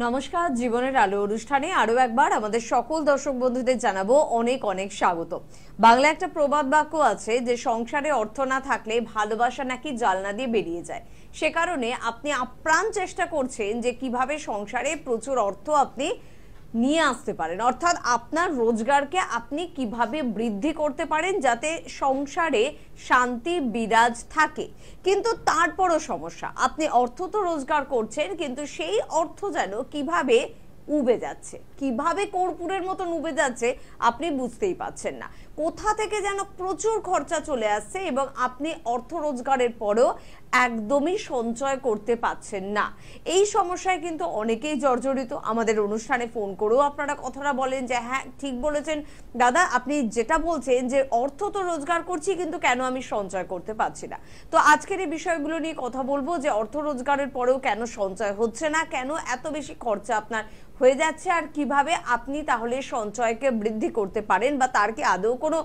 নমস্কার, জীবনের আলো অনুষ্ঠানে আরো একবার আমাদের সকল দর্শক বন্ধুদের জানাবো অনেক অনেক স্বাগত। বাংলা একটা প্রবাদ বাক্য আছে যে সংসারে অর্থ না থাকলে ভালোবাসা নাকি জানলা দিয়ে বেরিয়ে যায়। সে কারণে আপনি আপ্রাণ চেষ্টা করছেন যে কিভাবে সংসারে প্রচুর অর্থ আপনি নিয়ে আসতে পারেন, অর্থাৎ আপনার রোজগারকে আপনি কিভাবে বৃদ্ধি করতে পারেন যাতে সংসারে শান্তি বিরাজ থাকে। কিন্তু তারপরও সমস্যা, আপনি অর্থ তো রোজগার করছেন কিন্তু সেই অর্থ যেন কিভাবে উবে যাচ্ছে, কিভাবে কর্পূরের মতন উবে যাচ্ছে আপনি বুঝতেই পাচ্ছেন না। কোথা থেকে যেন প্রচুর খরচা চলে আসছে এবং আপনি অর্থ রোজগারের পরেও একদমই সঞ্চয় করতে পাচ্ছেন না। এই সমস্যায় কিন্তু অনেকেই জর্জরিত। আমাদের অনুষ্ঠানে ফোন করেও আপনারা কথাটা বলেন যে হ্যাঁ ঠিক বলেছেন দাদা, আপনি যেটা বলছেন যে অর্থ তো রোজগার করছি কিন্তু কেন আমি সঞ্চয় করতে পারছি না। তো আজকের এই বিষয়গুলো নিয়ে কথা বলবো যে অর্থ রোজগারের পরেও কেন সঞ্চয় হচ্ছে না, কেন এত বেশি খরচা আপনার হয়ে যাচ্ছে, আর কিভাবে আপনি তাহলে সঞ্চয়কে বৃদ্ধি করতে পারেন বা তার কি আদৌ কোনো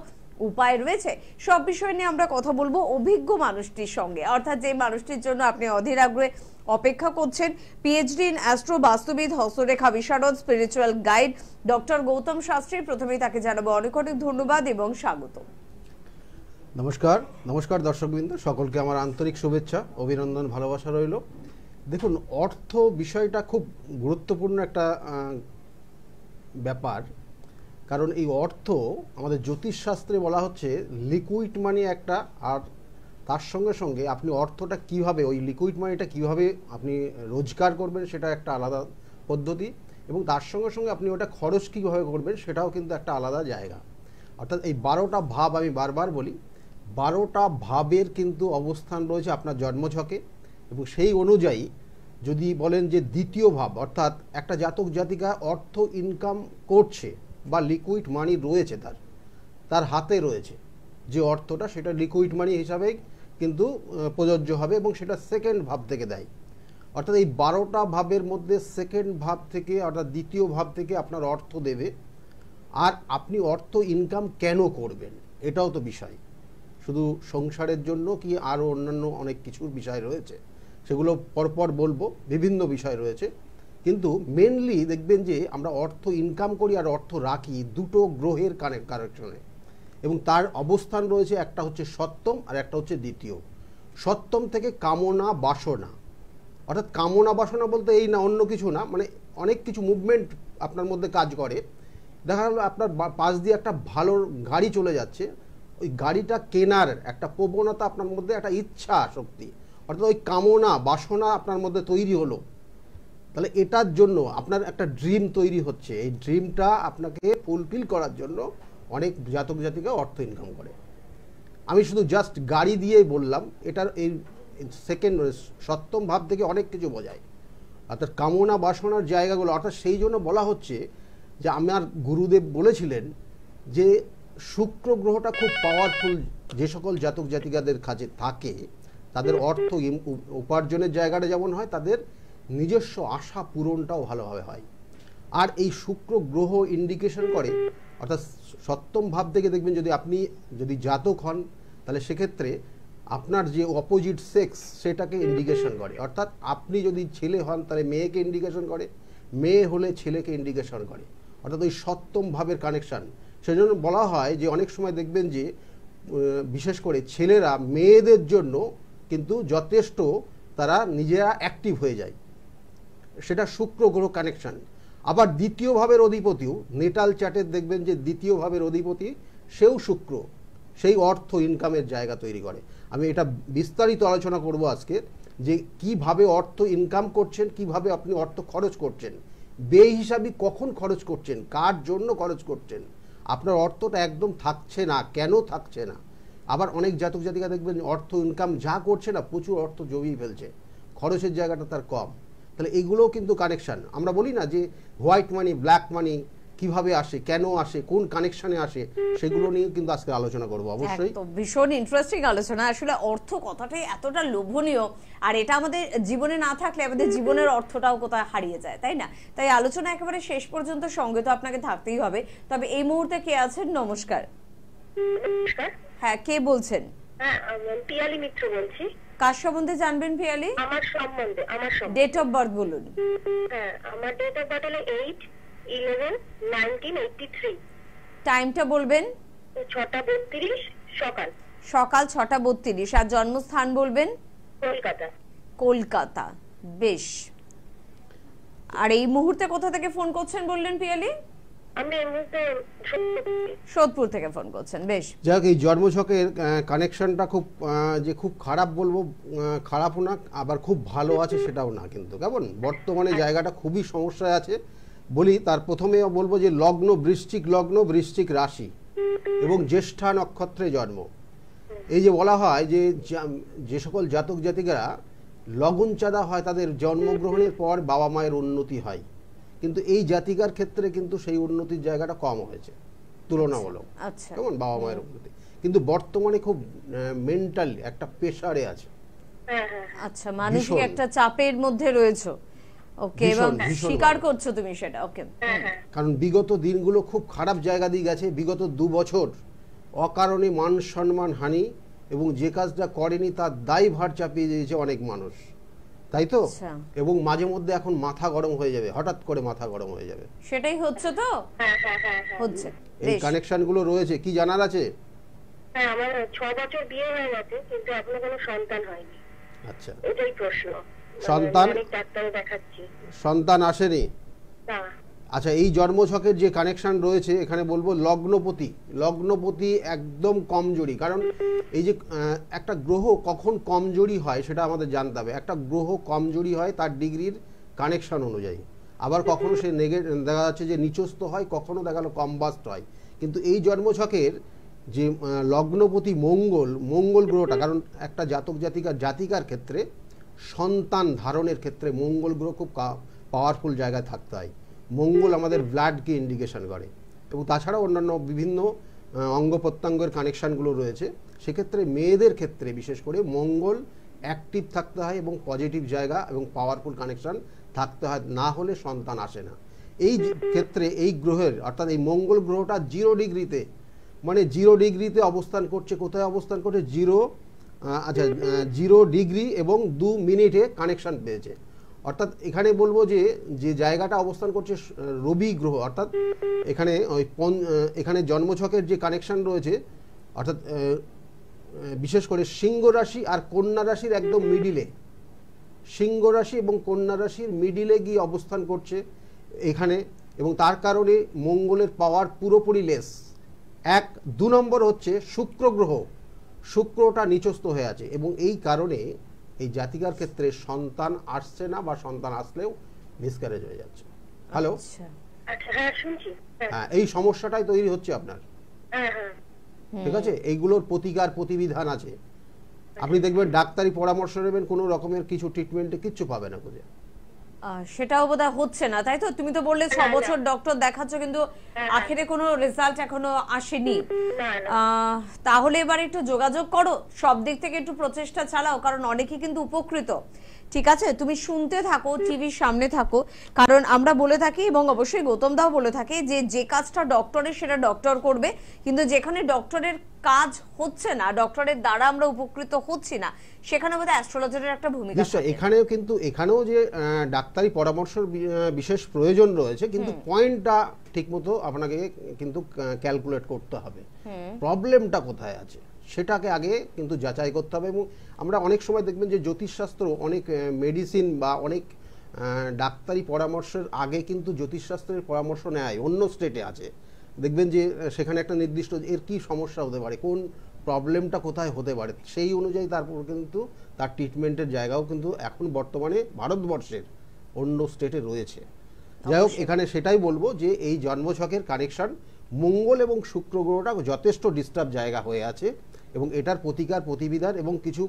উপায় রয়েছে। সব বিষয় নিয়ে আমরা কথা বলবো অভিজ্ঞ মানুষটির সঙ্গে, অর্থাৎ যে মানুষটির জন্য আপনি অধীর আগ্রহে অপেক্ষা করছেন। পিএইচডি ইন অ্যাস্ট্রো, বাস্তুবিদ, হস্তরেখা বিশারদ, spiritual guide doctor Gautam Shastri. প্রথমেই তাকে জানাবো অনেক অনেক ধন্যবাদ এবং স্বাগত। নমস্কার। নমস্কার দর্শকবৃন্দ, সকলকে আমার আন্তরিক শুভেচ্ছা, অভিনন্দন, ভালোবাসা রইল। দেখুন, অর্থ বিষয়টা খুব গুরুত্বপূর্ণ একটা ব্যাপার, কারণ এই অর্থ আমাদের জ্যোতিষশাস্ত্রে বলা হচ্ছে লিকুইড মানি একটা, আর তার সঙ্গে সঙ্গে আপনি অর্থটা কিভাবে, ওই লিকুইড মানিটা কিভাবে আপনি রোজগার করবেন সেটা একটা আলাদা পদ্ধতি, এবং তার সঙ্গে সঙ্গে আপনি ওটা খরচ কীভাবে করবেন সেটাও কিন্তু একটা আলাদা জায়গা। অর্থাৎ এই 12টা ভাব, আমি বারবার বলি 12টা ভাবের কিন্তু অবস্থান রয়েছে আপনার জন্মছকে, এবং সেই অনুযায়ী যদি বলেন যে দ্বিতীয় ভাব, অর্থাৎ একটা জাতক জাতিকা অর্থ ইনকাম করছে বা লিকুইড মানি রয়েছে, তার হাতে রয়েছে যে অর্থটা, সেটা লিকুইড মানি হিসাবেই কিন্তু প্রযোজ্য হবে, এবং সেটা সেকেন্ড ভাব থেকে দেয়। অর্থাৎ এই 12টা ভাবের মধ্যে সেকেন্ড ভাব থেকে, অর্থাৎ দ্বিতীয় ভাব থেকে আপনার অর্থ দেবে। আর আপনি অর্থ ইনকাম কেন করবেন এটাও তো বিষয়, শুধু সংসারের জন্য কি আরও অন্যান্য অনেক কিছুর বিষয় রয়েছে, সেগুলো পরপর বলবো, বিভিন্ন বিষয় রয়েছে। কিন্তু মেনলি দেখবেন যে আমরা অর্থ ইনকাম করি আর অর্থ রাখি দুটো গ্রহের কানেকশনে, এবং তার অবস্থান রয়েছে, একটা হচ্ছে সপ্তম আর একটা হচ্ছে দ্বিতীয়। সপ্তম থেকে কামনা বাসনা, অর্থাৎ কামনা বাসনা বলতে এই না, অন্য কিছু না, মানে অনেক কিছু মুভমেন্ট আপনার মধ্যে কাজ করে। দেখা গেল আপনার পাশ দিয়ে একটা ভালো গাড়ি চলে যাচ্ছে, ওই গাড়িটা কেনার একটা প্রবণতা আপনার মধ্যে, একটা ইচ্ছা শক্তি, অর্থাৎ ওই কামনা বাসনা আপনার মধ্যে তৈরি হলো। তাহলে এটার জন্য আপনার একটা ড্রিম তৈরি হচ্ছে, এই ড্রিমটা আপনাকে ফুলফিল করার জন্য অনেক জাতক জাতিকা অর্থ ইনকাম করে। আমি শুধু জাস্ট গাড়ি দিয়েই বললাম, এটার এই সেকেন্ড সপ্তম ভাব থেকে অনেক কিছু বোঝায়, অর্থাৎ কামনা বাসনার জায়গাগুলো। অর্থাৎ সেই জন্য বলা হচ্ছে যে আমার গুরুদেব বলেছিলেন যে শুক্র গ্রহটা খুব পাওয়ারফুল, যে সকল জাতক জাতিকাদের কাছে থাকে তাদের অর্থ উপার্জনের জায়গাটা যেমন হয়, তাদের নিজস্ব আশা পূরণটাও ভালোভাবে হয়। আর এই শুক্র গ্রহ ইন্ডিকেশন করে, অর্থাৎ সপ্তম ভাব থেকে দেখবেন যদি জাতক হন, তাহলে সেক্ষেত্রে আপনার যে অপোজিট সেক্স সেটাকে ইন্ডিকেশন করে। অর্থাৎ আপনি যদি ছেলে হন তাহলে মেয়েকে ইন্ডিকেশন করে, মেয়ে হলে ছেলেকে ইন্ডিকেশন করে, অর্থাৎ ওই সপ্তম ভাবের কানেকশান। সেজন্য বলা হয় যে অনেক সময় দেখবেন যে বিশেষ করে ছেলেরা মেয়েদের জন্য কিন্তু যথেষ্ট তারা নিজেরা অ্যাক্টিভ হয়ে যায়, সেটা শুক্র গ্রহ কানেকশান। আবার দ্বিতীয় ভাবের অধিপতিও নেটাল চার্টের দেখবেন যে দ্বিতীয় ভাবের অধিপতি সেও শুক্র, সেই অর্থ ইনকামের জায়গা তৈরি করে। আমি এটা বিস্তারিত আলোচনা করব আজকে, যে কিভাবে অর্থ ইনকাম করছেন, কিভাবে আপনি অর্থ খরচ করছেন, বেহিসাবি কখন খরচ করছেন, কার জন্য খরচ করছেন, আপনার অর্থটা একদম থাকছে না, কেন থাকছে না। আবার অনেক জাতক জাতিকা দেখবেন অর্থ ইনকাম যা করছে না, প্রচুর অর্থ জমিয়ে ফেলছে, খরচের জায়গাটা তার কম। তাহলে এগুলোও কিন্তু কানেকশান। আমরা বলি না যে হোয়াইট মানি ব্ল্যাক মানি কিভাবে আসে, কেন আসে, কোন কানেকশনে আসে, সেগুলো নিয়ে কিন্তু আজকে আলোচনা করব। অবশ্যই তো ভীষণ ইন্টারেস্টিং আলোচনা। আসলে অর্থ কথাটাই এতটা লোভনীয়, আর এটা আমাদের জীবনে না থাকলে আমাদের জীবনের অর্থটাও কোথায় হারিয়ে যায়, তাই না? তাই আলোচনা একেবারে শেষ পর্যন্ত সঙ্গে তো আপনাকে থাকতেই হবে। তবে এই মুহূর্তে কে আছেন? নমস্কার। নমস্কার। হ্যাঁ, কে বলছেন? হ্যাঁ, পিয়ালি মিত্র বলছি। কার সম্বন্ধে জানবেন পিয়ালি? আমার সম্বন্ধে। ডেট অফ বার্থ বলুন। হ্যাঁ, আমার ডেট অফ বার্থ হলো 8/11/1983। টাইমটা বলবেন। 6:32 সকাল। সকাল 6:32। আর জন্মস্থান বলবেন? কলকাতা। কলকাতা, বেশ। আর এই মুহূর্তে কোথা থেকে ফোন করছেন বললেন পিয়ালি? আমি এই মুহূর্তে সোদপুর থেকে ফোন করছেন, বেশ। যাক, এই জন্মছকের কানেকশনটা খুব যে খুব খারাপ বলবো, খারাপও না, আবার খুব ভালো আছে সেটাও না, কিন্তু কেমন বর্তমানে জায়গাটা খুবই সমস্যায় আছে। বলি তার প্রথমে বলবো যে লগ্ন বৃশ্চিক রাশি এবং জ্যেষ্ঠা নক্ষত্রে জন্ম। এই যে বলা হয় যে যে সকল জাতক জাতিকারা লগন চাঁদা হয় তাদের জন্মগ্রহণের পর বাবা মায়ের উন্নতি হয়, কিন্তু এই জাতিকার ক্ষেত্রে কিন্তু সেই উন্নতির জায়গাটা কম হয়েছে তুলনামূলক। আচ্ছা, কেমন বাবা মায়ের উন্নতি, কিন্তু বর্তমানে খুব মেন্টাল একটা প্রেসারে আছে। আচ্ছা, মানসিক ভীষণ। একটা চাপের মধ্যে রয়েছে। ওকে, এবং ভীষণ স্বীকার ভালো। করছো তুমি সেটা। ওকে, কারণ বিগত দিনগুলো খুব খারাপ জায়গা দিয়ে গেছে। বিগত 2 বছর অকারণে মান সম্মান হানি এবং যে কাজটা করেনি তার দায়ভার চাপিয়ে দিয়েছে অনেক মানুষ, তাই তো? আচ্ছা। এবং মাঝে মধ্যে এখন মাথা গরম হয়ে যাবে, হঠাৎ করে মাথা গরম হয়ে যাবে। সেটাই হচ্ছে তো? হচ্ছে, এই বেশ। কানেকশনগুলো রয়েছে, কি জানার আছে? হ্যাঁ, আমার 6 বছর বিয়ে হয়ে গেছে, কিন্তু এখনো কোনো সন্তান হয়নি। আচ্ছা, এটাই প্রশ্ন। সন্তান? অনেক ডাক্তার দেখাচ্ছি, সন্তান আসেনি? না। আচ্ছা, এই জন্মছকের যে কানেকশন রয়েছে এখানে বলবো লগ্নপতি একদম কমজোরি। কারণ এই যে একটা গ্রহ কখন কমজোরি হয় সেটা আমাদের জানতে হবে। একটা গ্রহ কমজোরি হয় তার ডিগ্রির কানেকশন অনুযায়ী, আবার কখনো সে দেখা যাচ্ছে যে নিচস্থ হয়, কখনো দেখা গেল কম্বাস্ট হয়। কিন্তু এই জন্মছকের যে লগ্নপতি মঙ্গল গ্রহটা, কারণ একটা জাতিকার ক্ষেত্রে সন্তান ধারণের ক্ষেত্রে মঙ্গল গ্রহ খুব পাওয়ারফুল জায়গায় থাকতে হয়। মঙ্গল আমাদের ব্লাডকে ইন্ডিকেশন করে, এবং তাছাড়াও অন্যান্য বিভিন্ন অঙ্গ প্রত্যঙ্গের কানেকশানগুলো রয়েছে। সেক্ষেত্রে মেয়েদের ক্ষেত্রে বিশেষ করে মঙ্গল অ্যাক্টিভ থাকতে হয় এবং পজিটিভ জায়গা এবং পাওয়ারফুল কানেকশান থাকতে হয়, না হলে সন্তান আসে না। এই ক্ষেত্রে এই গ্রহের অর্থাৎ এই মঙ্গল গ্রহটা 0 ডিগ্রিতে, মানে 0 ডিগ্রিতে অবস্থান করছে। কোথায় অবস্থান করছে? 0 ডিগ্রি এবং 2 মিনিটে কানেকশান পেয়েছে। অর্থাৎ এখানে বলবো যে জায়গাটা অবস্থান করছে রবি গ্রহ, অর্থাৎ এখানে এখানে জন্মছকের যে কানেকশন রয়েছে, অর্থাৎ বিশেষ করে সিংহ রাশি আর কন্যা রাশির একদম মিডিলে, সিংহ রাশি এবং কন্যা রাশির মিডিলে গিয়ে অবস্থান করছে এখানে, এবং তার কারণে মঙ্গলের পাওয়ার পুরোপুরি লেস। 2 নম্বর হচ্ছে শুক্রটা নিচস্থ হয়ে আছে, এবং এই কারণে এই জাতিকার ক্ষেত্রে সন্তান আসছে না, বা সন্তান আসলেও মিসক্যারেজ হয়ে যাচ্ছে। হ্যালো, হ্যাঁ, শুনছি। হ্যাঁ, এই সমস্যাটাই তৈরি হচ্ছে আপনার। ঠিক আছে, এইগুলোর প্রতিবিধান আছে। আপনি দেখবেন ডাক্তারি পরামর্শ নেবেন, কোনো রকমের কিছু ট্রিটমেন্টে কিচ্ছু পাবে না খুঁজে। সেটাও বোধহয় হচ্ছে না, তাই তো? তুমি তো বললে 6 বছর ডক্টর দেখাচ্ছ, কিন্তু আখেরে কোনো রেজাল্ট এখনো আসেনি। তাহলে এবার একটু যোগাযোগ করো, সব দিক থেকে একটু প্রচেষ্টা চালাও, কারণ অনেকেই কিন্তু উপকৃত। ঠিক আছে, তুমি শুনতে থাকো, টিভির সামনে থাকো, কারণ আমরা বলে থাকি এবং অবশ্যই গৌতম দাও বলে থাকে যে কাজটা ডক্টরের সেটা ডক্টর করবে, কিন্তু যেখানে ডক্টরের কাজ হচ্ছে না, ডক্টরের দ্বারা আমরা উপকৃত হচ্ছি না, সেখানে বোধহয় অ্যাস্ট্রোলজারের একটা ভূমিকা নিশ্চয়। এখানেও যে ডাক্তারি পরামর্শের বিশেষ প্রয়োজন রয়েছে, কিন্তু পয়েন্টটা ঠিকমতো আপনাকে কিন্তু ক্যালকুলেট করতে হবে। প্রবলেমটা কোথায় আছে সেটাকে আগে কিন্তু যাচাই করতে হবে। এবং আমরা অনেক সময় দেখবেন যে জ্যোতিষশাস্ত্র অনেক মেডিসিন বা অনেক ডাক্তারি পরামর্শের আগে কিন্তু জ্যোতিষশাস্ত্রের পরামর্শ নেয় অন্য স্টেটে আছে। দেখবেন যে সেখানে একটা নির্দিষ্ট এর কি সমস্যা হতে পারে, কোন প্রবলেমটা কোথায় হতে পারে, সেই অনুযায়ী তারপর কিন্তু তার ট্রিটমেন্টের জায়গাও কিন্তু এখন বর্তমানে ভারতবর্ষের অন্য স্টেটে রয়েছে। যাই হোক, এখানে সেটাই বলবো যে এই জন্মছকের কানেকশন মঙ্গল এবং শুক্র গ্রহটা যথেষ্ট ডিস্টার্ব জায়গা হয়ে আছে, এবং এটার প্রতিবিধান এবং কিছু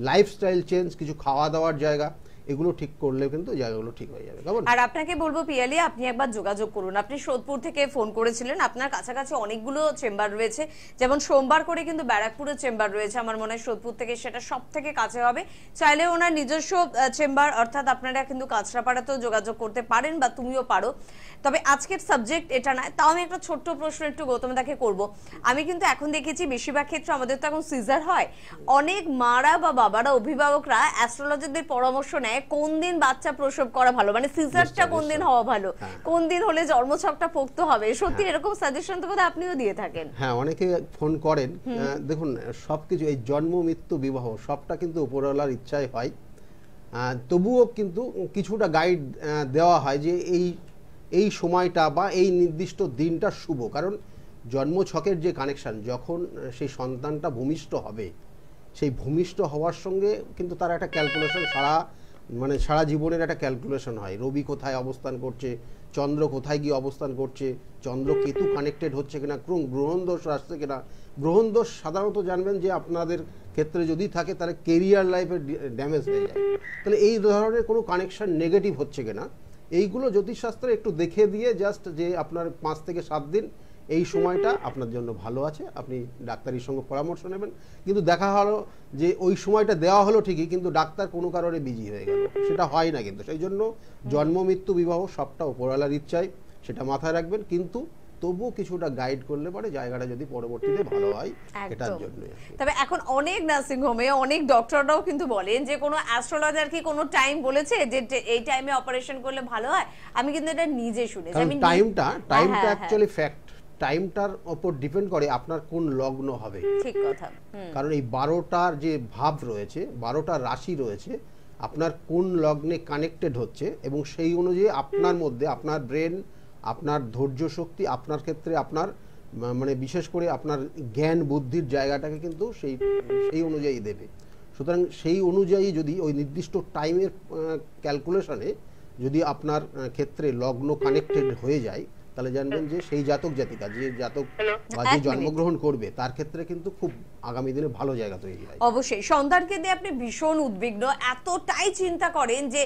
লাইফস্টাইল চেঞ্জ, কিছু খাওয়া দাওয়ার জায়গা, এগুলো ঠিক করলে কিন্তু জায়গাগুলো ঠিক হয়ে যাবে। কেমন? আর আপনাকে বলবো পিয়ালি, আপনি একবার যোগাযোগ করুন। আপনি সোদপুর থেকে ফোন করেছিলেন, আপনার কাছাকাছি অনেকগুলো চেম্বার রয়েছে, যেমন সোমবার করে কিন্তু ব্যারাকপুরের চেম্বার রয়েছে, আমার মনে হয় সোদপুর থেকে সেটা সব থেকে কাছে হবে। চাইলে ওনার নিজস্ব চেম্বার অর্থাৎ আপনারা কিন্তু কাঁচরাপাড়াতেও যোগাযোগ করতে পারেন, বা তুমিও পারো। তবে আজকের সাবজেক্ট এটা নয়, তাও আমি একটা ছোট্ট প্রশ্ন একটু গৌতমদাকে করব। আমি কিন্তু এখন দেখেছি বেশিরভাগ ক্ষেত্রে আমাদের তো এখন সিজার হয়, অনেক মারা বা বাবারা, অভিভাবকরা অ্যাস্ট্রোলজারদের পরামর্শ নেয় কোন দিন বাচ্চা প্রসব করা ভালো, মানে সিজারটা কোন দিন হওয়া ভালো, কোন দিন হলে জন্মছকটা পোক্ত হবে। সত্যি এরকম সাজেশন তো বোধহয় আপনিও দিয়ে থাকেন। হ্যাঁ, অনেকে ফোন করেন। দেখুন, সবকিছু এই জন্ম মৃত্যু বিবাহ সবটা কিন্তু উপরওয়ালার ইচ্ছায় হয়। তবুও কিন্তু কিছুটা গাইড দেওয়া হয় যে এই সময়টা বা এই নির্দিষ্ট দিনটা শুভ। কারণ জন্মছকের যে কানেকশান, যখন সেই সন্তানটা ভূমিষ্ঠ হবে, সেই ভূমিষ্ঠ হওয়ার সঙ্গে কিন্তু তার একটা ক্যালকুলেশন, সারা জীবনের একটা ক্যালকুলেশন হয়। রবি কোথায় অবস্থান করছে, চন্দ্র কোথায় গিয়ে অবস্থান করছে, চন্দ্র কেতু কানেক্টেড হচ্ছে কিনা, গ্রহণ দোষ আসছে কিনা। গ্রহণ দোষ সাধারণত জানবেন যে আপনাদের ক্ষেত্রে যদি থাকে তাহলে কেরিয়ার লাইফে ড্যামেজ হয়ে যায়। তাহলে এই ধরনের কোনো কানেকশন নেগেটিভ হচ্ছে কিনা, এইগুলো জ্যোতিষশাস্ত্রে একটু দেখে দিয়ে জাস্ট যে আপনার 5 থেকে 7 দিন এই সময়টা আপনার জন্য ভালো আছে, আপনি ডাক্তারের সঙ্গে পরামর্শ নেবেন। কিন্তু দেখা হলো যে ওই সময়টা দেওয়া হলো ঠিকই, কিন্তু ডাক্তার কোনো কারণে বিজি হয়ে গেল, সেটা হয় না। কিন্তু সেই জন্য জন্ম মৃত্যু বিবাহ সবটা উপরওয়ালার ইচ্ছায়, সেটা মাথায় রাখবেন। কিন্তু তবুও কিছুটা গাইড করলে পরে জায়গাটা যদি পরবর্তীতে ভালো হয়, এটার জন্য। তবে এখন অনেক নার্সিং হোমে অনেক ডক্টররাও কিন্তু বলেন যে কোনো অ্যাস্ট্রোলজার কি কোনো টাইম বলেছে যে এই টাইমে অপারেশন করলে ভালো হয়। আমি কিন্তু এটা নিজে শুনেছি। আমি টাইমটা অ্যাকচুয়ালি ফ্যাক্ট, টাইমটার উপর ডিপেন্ড করে আপনার কোন লগ্ন হবে। ঠিক কথা। কারণ এই 12টার যে ভাব রয়েছে, 12টা রাশি রয়েছে, আপনার কোন লগ্নে কানেক্টেড হচ্ছে, এবং সেই অনুযায়ী আপনার মধ্যে আপনার ব্রেন, আপনার ধৈর্য শক্তি, আপনার ক্ষেত্রে আপনার মানে বিশেষ করে আপনার জ্ঞান বুদ্ধির জায়গাটাকে কিন্তু সেই অনুযায়ী দেবে। সুতরাং সেই অনুযায়ী যদি ওই নির্দিষ্ট টাইমের ক্যালকুলেশনে যদি আপনার ক্ষেত্রে লগ্ন কানেক্টেড হয়ে যায়, তাহলে জানবেন যে সেই জাতক জাতিকা, যে জাতক বা যে জন্মগ্রহণ করবে, তার ক্ষেত্রে কিন্তু খুব আগামী দিনে ভালো জায়গা তৈরি হয়। অবশ্যই সন্তানকে দিয়ে আপনি ভীষণ উদ্বিগ্ন, এতটাই চিন্তা করেন যে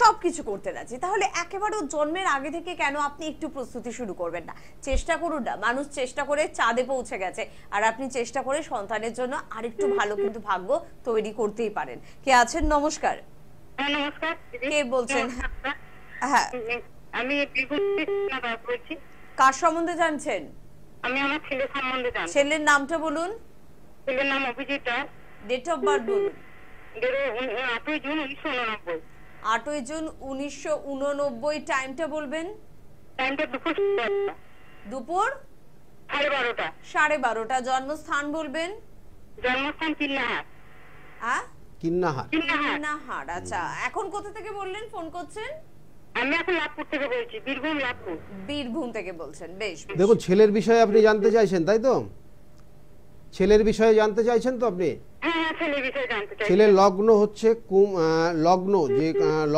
সবকিছু করতে রাজি, তাহলে একেবারে জন্মের আগে থেকে কেন আপনি একটু প্রস্তুতি শুরু করবেন না? চেষ্টা করুন না। মানুষ চেষ্টা করে চাঁদে পৌঁছে গেছে, আর আপনি চেষ্টা করে সন্তানের জন্য আরেকটু ভালো কিন্তু ভাগ্য তৈরি করতেই পারেন। কে আছেন? নমস্কার। নমস্কার। কে বলছেন? হ্যাঁ, আমি বলছি। কার সম্বন্ধে জানছেন? আমি আমার ছেলের সম্বন্ধে জানছি। ছেলের নামটা বলুন। ছেলের নাম Abhijit Das. Date of birth বলুন। 8 জুন 1989। 8 জুন 1989। টাইমটা বলবেন। টাইমটা দুপুর দুপুর 12:30। 12:30। জন্মস্থান বলবেন। জন্মস্থান কিন্নাহাট। কিন্নাহাট। আচ্ছা, এখন কোথা থেকে বললেন ফোন করছেন? আমি এখন লাভপুর থেকে বলছি, বীরভূম লাভপুর। বীরভূম থেকে বলছেন। বেশ। দেখুন, ছেলের বিষয়ে আপনি জানতে চাইছেন, তাই তো? ছেলের বিষয়ে জানতে চাইছেন তো আপনি? হ্যাঁ, ছেলের বিষয়ে জানতে চাই। ছেলের লগ্ন হচ্ছে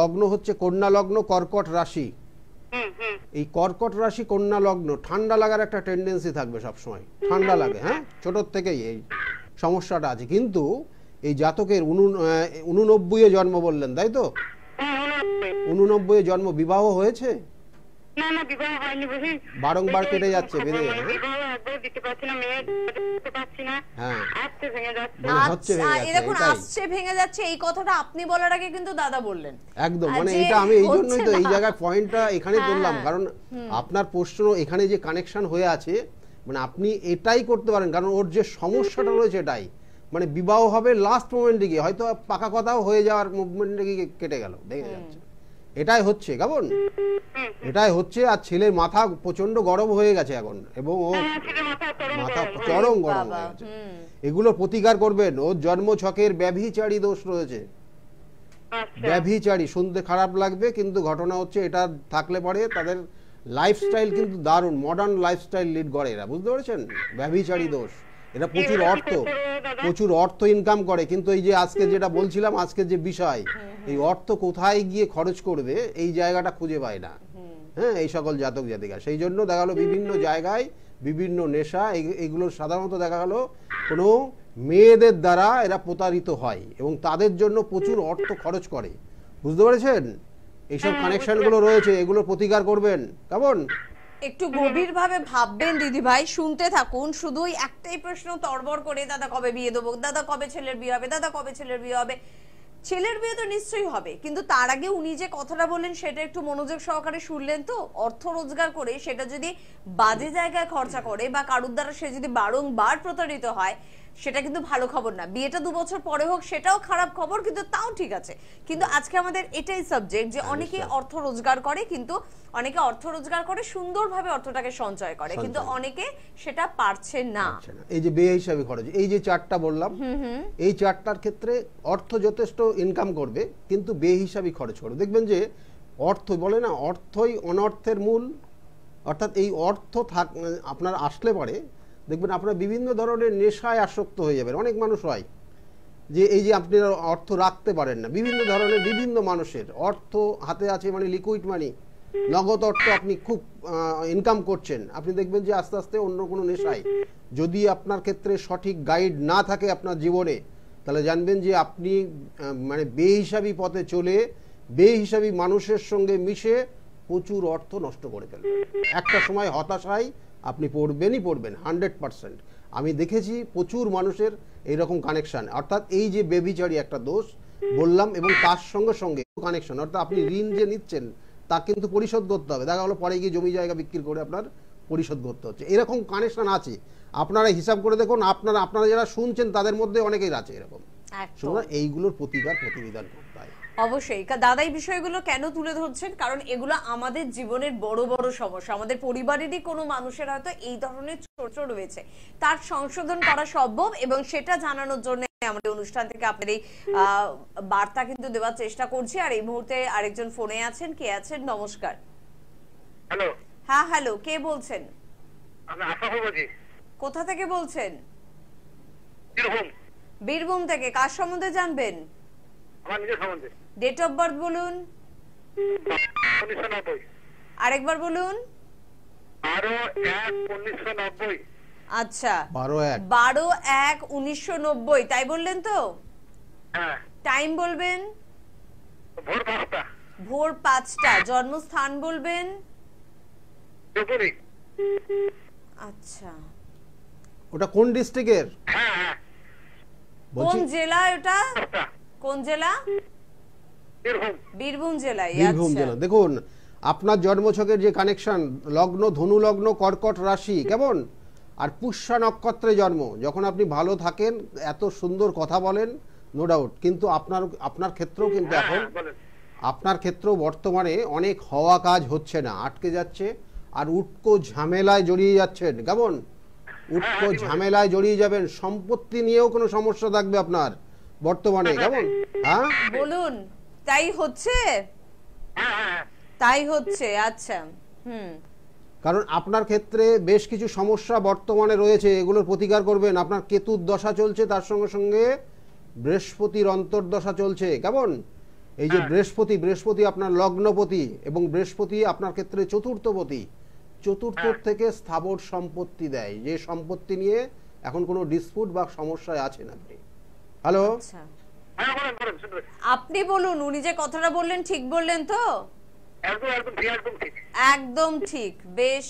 লগ্ন হচ্ছে কন্যা লগ্ন, কর্কট রাশি। এই কর্কট রাশি কন্যা লগ্ন, ঠান্ডা লাগার একটা টেন্ডেন্সি থাকবে সবসময়, ঠান্ডা লাগে। হ্যাঁ, ছোটোর থেকেই এই সমস্যাটা আছে। কিন্তু এই জাতকের 89-এ জন্ম বললেন, তাই তো? 89-এ জন্ম। বিবাহ হয়েছে? না, বিবাহ হয়নি। বুঝি বারংবার কেটে যাচ্ছে, বেঁধে যাচ্ছে। বিবাহ একবার দিতে পারছি না, মেয়ে দিতে পারছি না। হ্যাঁ, আসছে ভেঙে যাচ্ছে। দেখুন, আসছে ভেঙে যাচ্ছে, এই কথাটা আপনি বলার আগে কিন্তু দাদা বললেন একদম। মানে এটা আমি এই জন্যই তো এই জায়গায় পয়েন্টটা এখানে তুললাম, কারণ আপনার প্রশ্ন এখানে যে কানেকশন হয়ে আছে, মানে আপনি এটাই করতে পারেন। কারণ ওর যে সমস্যাটা রয়েছে এটাই, মানে বিবাহ হবে লাস্ট মোমেন্টে গিয়ে, হয়তো পাকা কথাও হয়ে যাওয়ার মুভমেন্টে গিয়ে কেটে গেল, ভেঙে যাচ্ছে। এটাই হচ্ছে কেমন, এটাই হচ্ছে। আর ছেলের মাথা প্রচন্ড গরম হয়ে গেছে এখন, এবং ও মাথা চরম গরম হয়ে গেছে। এগুলো প্রতিকার করবেন। ওর জন্ম ছকের ব্যভিচারী দোষ রয়েছে। ব্যভিচারী শুনতে খারাপ লাগবে, কিন্তু ঘটনা হচ্ছে এটা থাকলে পরে তাদের লাইফস্টাইল কিন্তু দারুণ মডার্ন লাইফস্টাইল লিড করে এরা, বুঝতে পেরেছেন? ব্যভিচারী দোষ। এরা প্রচুর অর্থ ইনকাম করে, কিন্তু এই যে আজকে যেটা বলছিলাম, আজকের যে বিষয়, এই অর্থ কোথায় গিয়ে খরচ করবে এই জায়গাটা খুঁজে পায় না। হ্যাঁ, এই সকল জাতক জাতিকা। সেই জন্য দেখা গেলো বিভিন্ন জায়গায় বিভিন্ন নেশা, এগুলো সাধারণত দেখা গেলো কোনো মেয়েদের দ্বারা এরা প্রতারিত হয়, এবং তাদের জন্য প্রচুর অর্থ খরচ করে। বুঝতে পেরেছেন? এইসব কানেকশনগুলো রয়েছে, এগুলোর প্রতিকার করবেন, কেমন? একটু গভীর ভাবে ভাববেন দিদি ভাই, শুনতে থাকুন। শুধুই একটাই প্রশ্ন তড়বড় করে, দাদা কবে বিয়ে দেবো, দাদা কবে ছেলের বিয়ে হবে, দাদা কবে ছেলের বিয়ে হবে। ছেলের বিয়ে তো নিশ্চয়ই হবে, কিন্তু তার আগে উনি যে কথাটা বললেন সেটা একটু মনোযোগ সহকারে শুনলেন তো? অর্থ রোজগার করে সেটা যদি বাজে জায়গায় খরচা করে বা কারুর দ্বারা সে যদি বারংবার প্রতারিত হয়, সেটা কিন্তু ভালো খবর না। বিয়েটা 2 বছর পরে হোক সেটাও খারাপ খবর, কিন্তু তাও ঠিক আছে। কিন্তু আজকে আমাদের এটাই সাবজেক্ট যে অনেকে অর্থ রোজগার করে, কিন্তু অনেকে অর্থ রোজগার করে সুন্দরভাবে অর্থটাকে সঞ্চয় করে, কিন্তু অনেকে সেটা পারছে না। এই যে বেহিসাবি খরচ, এই যে চারটা বললাম, এই চারটার ক্ষেত্রে অর্থ যথেষ্ট ইনকাম করবে, কিন্তু বেহিসাবি খরচ করবে। দেখবেন যে অর্থ বলে না, অর্থই অনর্থের মূল। অর্থাৎ এই অর্থ আপনার আসলে পরে দেখবেন আপনার বিভিন্ন ধরনের নেশায় আসক্ত হয়ে যাবেন। অনেক মানুষ হয় যে এই যে আপনি অর্থ রাখতে পারেন না, বিভিন্ন ধরনের বিভিন্ন মানুষের অর্থ হাতে আছে, মানে লিকুইড মানি, নগদ অর্থ আপনি খুব ইনকাম করছেন, আপনি দেখবেন যে আস্তে আস্তে অন্য কোনো নেশায়, যদি আপনার ক্ষেত্রে সঠিক গাইড না থাকে আপনার জীবনে, তাহলে জানবেন যে আপনি মানে বেহিসাবি পথে চলে বেহিসাবি মানুষের সঙ্গে মিশে প্রচুর অর্থ নষ্ট করে ফেলবেন। একটা সময় হতাশায় আপনি পড়বেনই পড়বেন 100%। আমি দেখেছি প্রচুর মানুষের এইরকম কানেকশন। অর্থাৎ এই যে বেবিচারি একটা দোষ বললাম, এবং তার সঙ্গে সঙ্গে কানেকশন, অর্থাৎ আপনি ঋণ যে নিচ্ছেন তা কিন্তু পরিশোধ করতে হবে। দেখা গেলো পরে গিয়ে জমি জায়গা বিক্রি করে আপনার পরিশোধ করতে হচ্ছে। এরকম কানেকশন আছে, আপনারা হিসাব করে দেখুন। আপনারা যারা শুনছেন তাদের মধ্যে অনেকেই আছে এরকম। সুতরাং এইগুলোর প্রতিবিধান করতে হয়। অবশ্যই দাদা এই বিষয়গুলো কেন তুলে ধরছেন, কারণ এগুলো আমাদের জীবনের বড় বড় সমস্যা। আমাদের পরিবারেরই কোনো মানুষের হয়তো এই ধরনের চরিত্র রয়েছে, তার সংশোধন করা সম্ভব, এবং সেটা জানানোর জন্য আমাদের অনুষ্ঠান থেকে আপনাদের এই বার্তা কিন্তু দেওয়ার চেষ্টা করছি। আর এই মুহূর্তে আরেকজন ফোনে আছেন। কে আছেন? নমস্কার। হ্যালো। হ্যাঁ হ্যালো, কে বলছেন? আমি আশরাফ বলছি। কোথা থেকে বলছেন? বীরভূম। বীরভূম থেকে। কার সম্বন্ধে জানবেন? আমার নিজের সম্বন্ধে। ডেট অফ বার্থ বলুন। 1990। আরেকবার বলুন। 12/1/1990। আচ্ছা, 12/1/1990 তাই বললেন তো? হ্যাঁ। টাইম বলবেন? ভোর 5টা। ভোর 5টা। জন্মস্থান বলবেন? জয়পুরি। আচ্ছা, ওটা কোন ডিস্ট্রিক্টের? হ্যাঁ হ্যাঁ। কোন জেলা ওটা? কোন জেলা? বীরভূম। বীরভূম জেলায়। বীরভূম জেলা। দেখুন আপনার জন্মছকের যে কানেকশন, লগ্ন ধনু লগ্ন, কর্কট রাশি, কেমন? আর পুষ্যা নক্ষত্রে জন্ম। যখন আপনি ভালো থাকেন, এত সুন্দর কথা বলেন, নো ডাউট, কিন্তু আপনার ক্ষেত্রেও কিন্তু এখন আপনার ক্ষেত্রেও বর্তমানে অনেক হওয়া কাজ হচ্ছে না, আটকে যাচ্ছে, আর উটকো ঝামেলায় জড়িয়ে যাচ্ছেন। কেমন? উটকো ঝামেলায় জড়িয়ে যাবেন, সম্পত্তি নিয়েও কোনো সমস্যা থাকবে আপনার বর্তমানে। কেমন? হ্যাঁ বলুন। তাই হচ্ছে? তাই হচ্ছে। আচ্ছা, কারণ আপনার ক্ষেত্রে বেশ কিছু সমস্যা বর্তমানে রয়েছে, এগুলোর প্রতিকার করবেন। আপনার কেতুর দশা চলছে, তার সঙ্গে সঙ্গে বৃহস্পতির অন্তর্দশা চলছে। কেমন? এই যে বৃহস্পতি আপনার লগ্নপতি, এবং বৃহস্পতি আপনার ক্ষেত্রে চতুর্থপতি। চতুর্থ থেকে স্থাবর সম্পত্তি দেয়, যে সম্পত্তি নিয়ে এখন কোনো ডিসপুট বা সমস্যায় আছেন আপনি। হ্যালো, আপনি বলুন। উনি যে কথাটা বললেন ঠিক বললেন তো? একদম ঠিক। বেশ,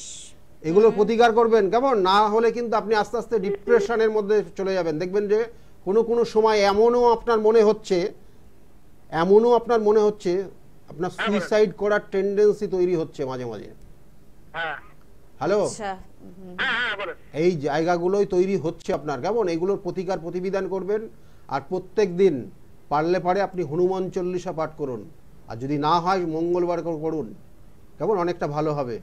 এগুলো প্রতিকার করবেন। কেমন? না হলে কিন্তু আপনি আস্তে আস্তে ডিপ্রেশনের মধ্যে চলে যাবেন। দেখবেন যে কোনো সময় এমনও আপনার মনে হচ্ছে আপনার সুইসাইড করার টেন্ডেন্সি তৈরি হচ্ছে মাঝে মাঝে। হ্যালো, এই জায়গাগুলোই তৈরি হচ্ছে আপনার। কেমন? এগুলোর প্রতিবিধান করবেন। আর প্রত্যেক দিন পারলে আপনি হনুমান চল্লিশা পাঠ করুন, আর যদি না হয় মঙ্গলবার করুন। কেমন? অনেকটা ভালো হবে।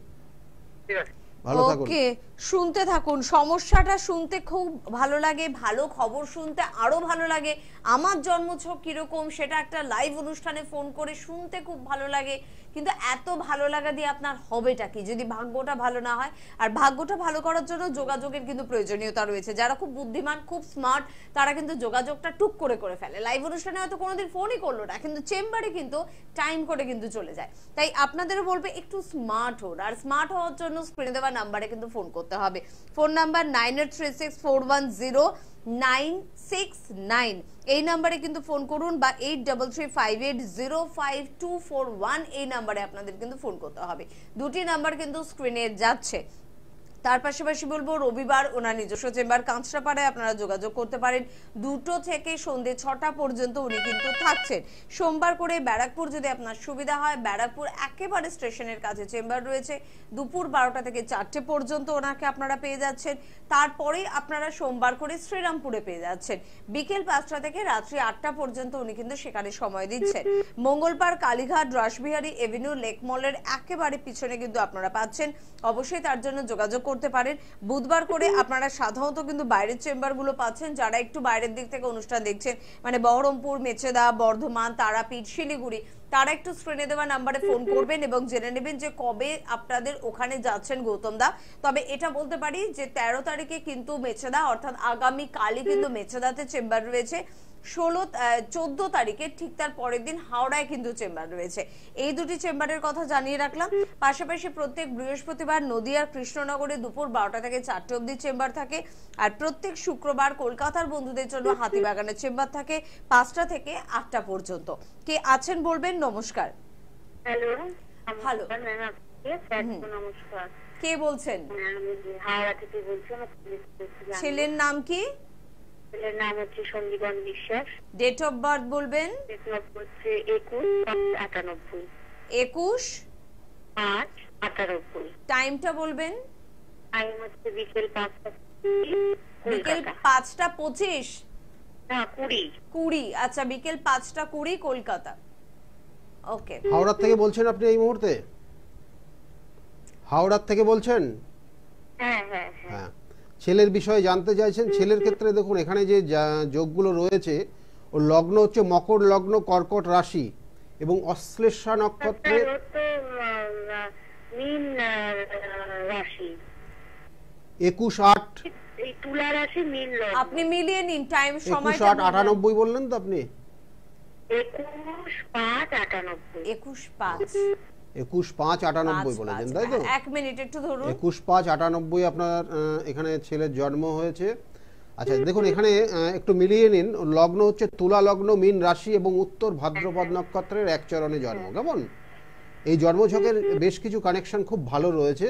ঠিক আছে। ভালো থাকুন। ওকে, শুনতে থাকুন। সমস্যাটা শুনতে খুব ভালো লাগে, ভালো খবর শুনতে আরো ভালো লাগে। আমার জন্মছক কিরকম সেটা একটা লাইভ অনুষ্ঠানে ফোন করে শুনতে খুব ভালো লাগে, কিন্তু এত ভালো লাগা দিয়ে আপনার হবেটা কি যদি ভাগ্যটা ভালো না হয়? আর ভাগ্যটা ভালো করার জন্য যোগাযোগের কিন্তু প্রয়োজনীয়তা রয়েছে। যারা খুব বুদ্ধিমান, খুব স্মার্ট, তারা কিন্তু যোগাযোগটা টুক করে ফেলে। লাইভ অনুষ্ঠানে হয়তো কোনোদিন ফোনই করলো না, কিন্তু চেম্বারে কিন্তু টাইম করে কিন্তু চলে যায়। তাই আপনাদেরও বলবে একটু স্মার্ট হন, আর স্মার্ট হওয়ার জন্য স্ক্রিনে দেওয়া নাম্বারে কিন্তু ফোন করতে হবে। ফোন নাম্বার 9836410999 969 এই নাম্বারে কিন্তু ফোন করুন, বা 8335805241 এই নাম্বারে আপনাদের কিন্তু ফোন করতে হবে। দুটি নাম্বার কিন্তু স্ক্রিনে যাচ্ছে। তার পাশাপাশি বলবো রবিবার ওনার নিজস্ব চেম্বার কাঁচরাপাড়ায় আপনারা যোগাযোগ করতে পারেন। 2টো থেকে সন্ধ্যে 6টা পর্যন্ত উনি কিন্তু থাকছেন। সোমবার করে ব্যারাকপুর যদি আপনার সুবিধা হয়, ব্যারাকপুর একেবারে স্টেশনের কাছে চেম্বার রয়েছে। দুপুর 12টা থেকে 4টে পর্যন্ত ওনাকে আপনারা পেয়ে যাচ্ছেন। তারপরে আপনারা সোমবার করে শ্রীরামপুরে পেয়ে যাচ্ছেন। বিকেল 5টা থেকে রাত্রি 8টা পর্যন্ত উনি কিন্তু সেখানে সময় দিচ্ছেন। মঙ্গলবার কালীঘাট রাসবিহারী এভিনিউ লেক মলের একেবারে পিছনে কিন্তু আপনারা পাচ্ছেন। অবশ্যই তার জন্য যোগাযোগ করতে পারেন। বুধবার করে আপনারা সাধারণত কিন্তু বাইরের চেম্বারগুলো পাচ্ছেন। যারা একটু বাইরের দিক থেকে অনুষ্ঠান দেখছেন, মানে বহরমপুর, মেচেদা, বর্ধমান, তারাপীঠ, শিলিগুড়ি, তারা একটু স্ক্রিনে দেওয়া নাম্বারে ফোন করবেন এবং জেনে নেবেন যে কবে আপনাদের ওখানে যাচ্ছেন গৌতম দা। তবে এটা বলতে পারি যে 13 তারিখে কিন্তু মেচেদা, অর্থাৎ আগামী কালই কিন্তু মেচেদাতে চেম্বার রয়েছে। 14 তারিখে ঠিক তার পরের দিন হাওড়ায় কিন্তু চেম্বার রয়েছে। এই দুটি চেম্বারের কথা জানিয়ে রাখলাম। পাশাপাশি প্রত্যেক বৃহস্পতিবার নদিয়ার কৃষ্ণনগরে দুপুর 12টা থেকে 4টে অবধি চেম্বার থাকে। আর প্রত্যেক শুক্রবার কলকাতার বন্ধুদের জন্য হাতিবাগানের চেম্বার থাকে 5টা থেকে 8টা পর্যন্ত। কে আছেন বলবেন? নমস্কার। হ্যালো। হ্যালো। নমস্কার। কে বলছেন? আমি হাওড়া থেকে বলছি। আমার ছেলের নাম কি? ছেলের নাম হচ্ছে সঞ্জীবন বিশ্বাস। ডেট অফ বার্থ বলবেন? ডেট অফ হচ্ছে 21/5/98। 21/5/98। টাইমটা বলবেন? টাইম হচ্ছে বিকেল 5টা। বিকেল 5টা 25? না, 20। আচ্ছা, বিকেল 5টা 20 কলকাতা। ওকে। হাওড়া থেকে বলছেন আপনি এই মুহূর্তে? হাওড়া থেকে বলছেন? হ্যাঁ হ্যাঁ হ্যাঁ। হ্যাঁ, ছেলের বিষয়ে জানতে চাইছেন। ছেলের ক্ষেত্রে দেখুন এখানে যে যোগগুলো রয়েছে, ও লগ্ন হচ্ছে মকর লগ্ন, কর্কট রাশি এবং অশ্লেষা নক্ষত্রে। মীন রাশি। 21/8। এই তুলা রাশি মীন লগ্ন। আপনি মিলিয়ে নিন টাইম, সময়টা। 21/8/98 বললেন তো আপনি? 21/5/98। 21/5/98 বলেছেন, তাই তো? এক মিনিট একটু ধরুন। 21/5/98 আপনার এখানে ছেলের জন্ম হয়েছে। আচ্ছা দেখুন এখানে একটু মিলিয়ে নিন। লগ্ন হচ্ছে তুলা লগ্ন, মীন রাশি এবং উত্তর ভাদ্রপদ নক্ষত্রের এক চরণে জন্ম। কেমন? এই জন্মছকের বেশ কিছু কানেকশন খুব ভালো রয়েছে।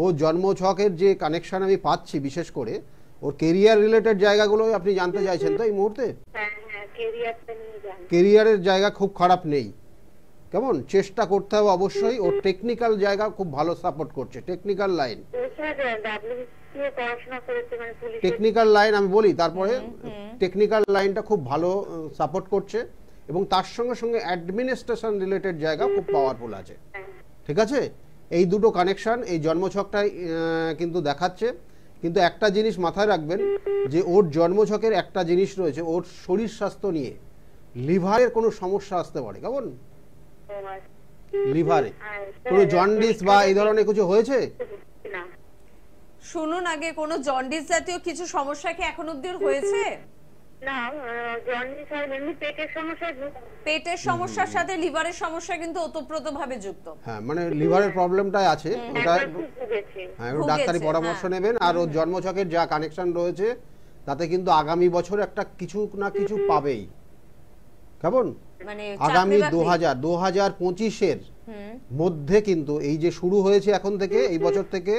ও জন্মছকের যে কানেকশন আমি পাচ্ছি, বিশেষ করে ওর কেরিয়ার রিলেটেড জায়গাগুলো আপনি জানতে চাইছেন তো এই মুহূর্তে? কেরিয়ারের জায়গা খুব খারাপ নেই। কেমন? চেষ্টা করতে হবে অবশ্যই। ওর টেকনিক্যাল জায়গা খুব ভালো সাপোর্ট করছে, টেকনিক্যাল লাইন। টেকনিক্যাল লাইন আমি বলি, তারপরে টেকনিক্যাল লাইনটা খুব ভালো সাপোর্ট করছে এবং তার সঙ্গে সঙ্গে অ্যাডমিনিস্ট্রেশন রিলেটেড জায়গা খুব পাওয়ারফুল আছে। ঠিক আছে? এই দুটো কানেকশন এই জন্মছকটাই কিন্তু দেখাচ্ছে। কিন্তু একটা জিনিস মাথায় রাখবেন যে ওর জন্মছকের একটা জিনিস রয়েছে, ওর শরীর স্বাস্থ্য নিয়ে লিভারের কোনো সমস্যা আসতে পারে। কেমন? লিভারে কোনো জন্ডিস বা এই ধরনের কিছু হয়েছে? শুনুন, আগে কোনো জন্ডিস জাতীয় কিছু সমস্যা কি এখন অবধি হয়েছে? না, জন্ডিস আর এমনি পেটের সমস্যা। পেটের সমস্যার সাথে লিভারের সমস্যা কিন্তু ওতপ্রোতভাবে যুক্ত। হ্যাঁ, মানে লিভারের প্রবলেমটাই আছে। ওটা হ্যাঁ, ডাক্তারি পরামর্শ নেবেন। আর ওর জন্মছকের যা কানেকশন রয়েছে তাতে কিন্তু আগামী বছর একটা কিছু না কিছু পাবেই। কেমন? মানে আগামী 2025-এর মধ্যে কিন্তু এই যে শুরু হয়েছে এখন থেকে, এই বছর থেকে